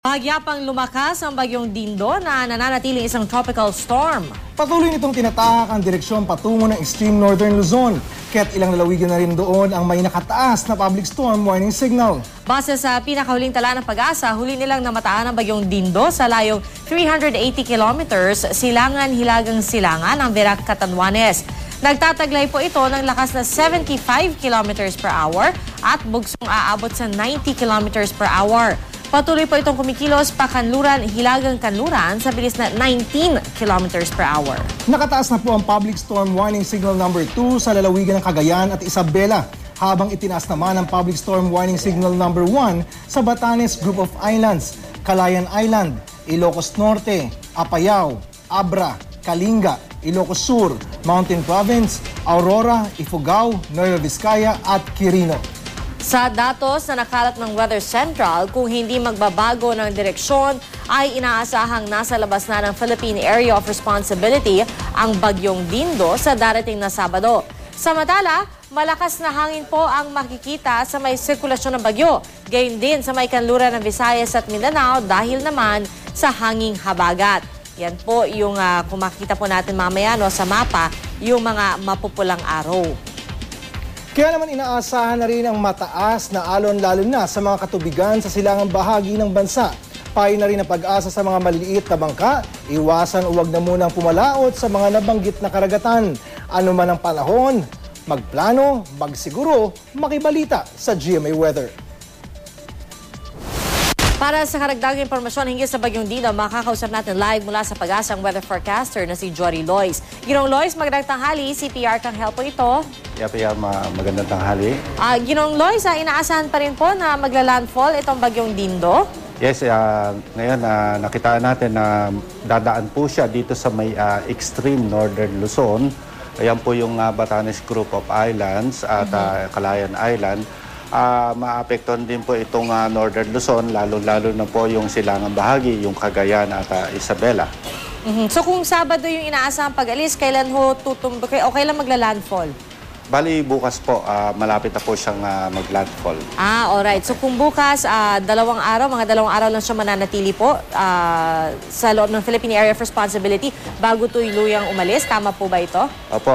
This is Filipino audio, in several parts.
Pagyapang lumakas ang bagyong Dindo na nananatiling isang tropical storm. Patuloy nitong tinatahak ang direksyon patungo ng extreme northern Luzon. Kaya't ilang lalawigan na rin doon ang may nakataas na public storm warning signal. Base sa pinakahuling tala ng Pag-asa, huli nilang namataan ang bagyong Dindo sa layong 380 kilometers silangan-hilagang-silangan ng Verac, Catanduanes. Nagtataglay po ito ng lakas na 75 kilometers per hour at bugsong aabot sa 90 kilometers per hour. Patuloy po itong kumikilos pakanluran, hilagang-kanluran sa bilis na 19 kilometers per hour. Nakataas na po ang public storm warning signal number 2 sa lalawigan ng Cagayan at Isabela, habang itinaas naman ang public storm warning signal number 1 sa Batanes Group of Islands, Calayan Island, Ilocos Norte, Apayao, Abra, Kalinga, Ilocos Sur, Mountain Province, Aurora, Ifugao, Nueva Vizcaya at Quirino. Sa datos na nakalat ng Weather Central, kung hindi magbabago ng direksyon, ay inaasahang nasa labas na ng Philippine Area of Responsibility ang bagyong Dindo sa darating na Sabado. Samantala, malakas na hangin po ang makikita sa may sirkulasyon ng bagyo. Gayon din sa may kanluran ng Visayas at Mindanao dahil naman sa hanging habagat. Yan po yung kung makikita po natin mamaya sa mapa, yung mga mapupulang araw. Kaya naman inaasahan na rin ang mataas na alon lalo na sa mga katubigan sa silangang bahagi ng bansa. Payo na rin ang Pag-asa sa mga maliliit na bangka, iwasan o huwag na munang pumalaot sa mga nabanggit na karagatan. Ano man ang panahon, magplano, magsiguro, makibalita sa GMA Weather. Para sa karagdagang impormasyon hinggil sa bagyong Dindo, makakausap natin live mula sa Pag-asa ang weather forecaster na si Jory Lois. Ginong Lois, magandang tanghali. CPR kang help po ito. Magandang tanghali. Ginong Lois, inaasahan pa rin po na magla-landfall itong bagyong Dindo? Yes, ngayon nakitaan natin na dadaan po siya dito sa may extreme northern Luzon. Ayan po yung Batanes Group of Islands at Calayan Island. Maapektuhan din po itong northern Luzon, lalo-lalo na po yung silangang bahagi, yung Cagayan at Isabela. So kung Sabado yung inaasahang pag-alis, kailan ho tutumbok o kailan magla-landfall? Bali, bukas po, malapit na po siyang mag-landfall. Alright. So kung bukas, mga dalawang araw lang siya mananatili po sa loob ng Philippine Area of Responsibility bago tuluyang umalis. Tama po ba ito? Opo,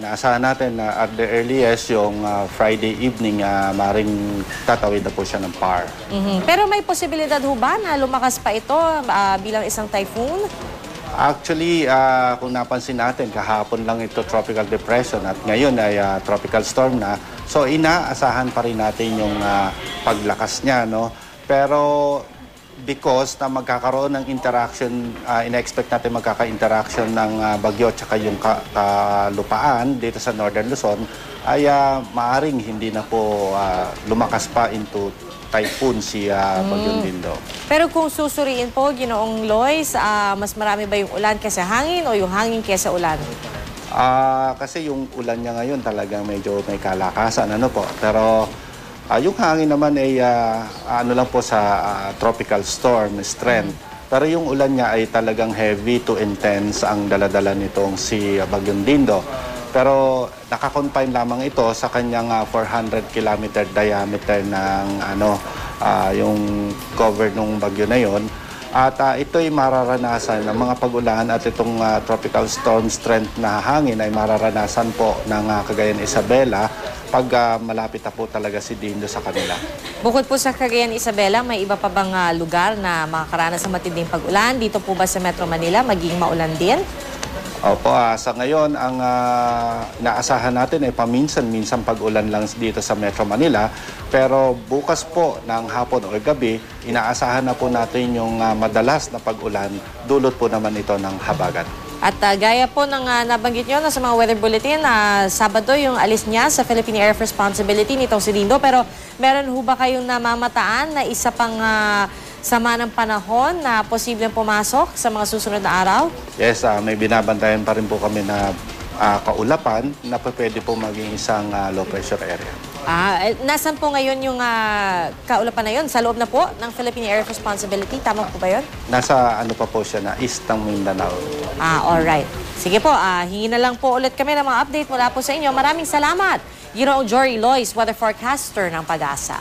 inaasahan natin na at the earliest yung Friday evening, maring tatawid na po siya ng PAR. Pero may posibilidad ho ba na lumakas pa ito bilang isang typhoon? Actually, kung napansin natin, kahapon lang ito tropical depression at ngayon ay tropical storm na. So, inaasahan pa rin natin yung paglakas niya, no? Pero because na magkakaroon ng interaction, ina-expect natin magkaka-interaction ng bagyo at saka yung kalupaan dito sa Northern Luzon, ay maaring hindi na po lumakas pa into typhoon si bagyong Dindo. Pero kung susuriin po, Ginoong Lois, mas marami ba yung ulan kaysa hangin o yung hangin kaysa ulan? Kasi yung ulan niya ngayon talagang medyo may kalakasan, po. Pero yung hangin naman ay ano lang po sa tropical storm strength. Pero yung ulan niya ay talagang heavy to intense ang daladala nitong si bagyong Dindo. Pero nakakonfine lamang ito sa kanyang 400 kilometer diameter ng yung cover ng bagyo na yon. At ito'y mararanasan ng mga pag-ulan at itong tropical storm strength na hangin ay mararanasan po ng Cagayan Isabela pag malapit na po talaga si Dindo sa kanila. Bukod po sa Cagayan Isabela, may iba pa bang lugar na makakaranas ng matinding pag-ulan? Dito po ba sa Metro Manila maging maulan din? Opo, sa ngayon, ang naasahan natin ay paminsan-minsan pag-ulan lang dito sa Metro Manila. Pero bukas po ng hapon o gabi, inaasahan na po natin yung madalas na pag-ulan. Dulot po naman ito ng habagat. At gaya po ng nabanggit nyo na sa mga weather bulletin, Sabado yung alis niya sa Philippine Area of Responsibility nitong si Dindo. Pero meron ho ba kayong namamataan na isa pang sama ng panahon na posibleng pumasok sa mga susunod na araw? Yes, may binabantayan pa rin po kami na kaulapan na pwede po maging isang low pressure area. Nasaan po ngayon yung kaulapan na yun? Sa loob na po ng Philippine Area of Responsibility? Tama po ba yun? Nasa pa po siya na east ng Mindanao. Alright. Sige po, hingi na lang po ulit kami ng mga update mula po sa inyo. Maraming salamat. Ginoong Jory Lois, weather forecaster ng Pag-asa.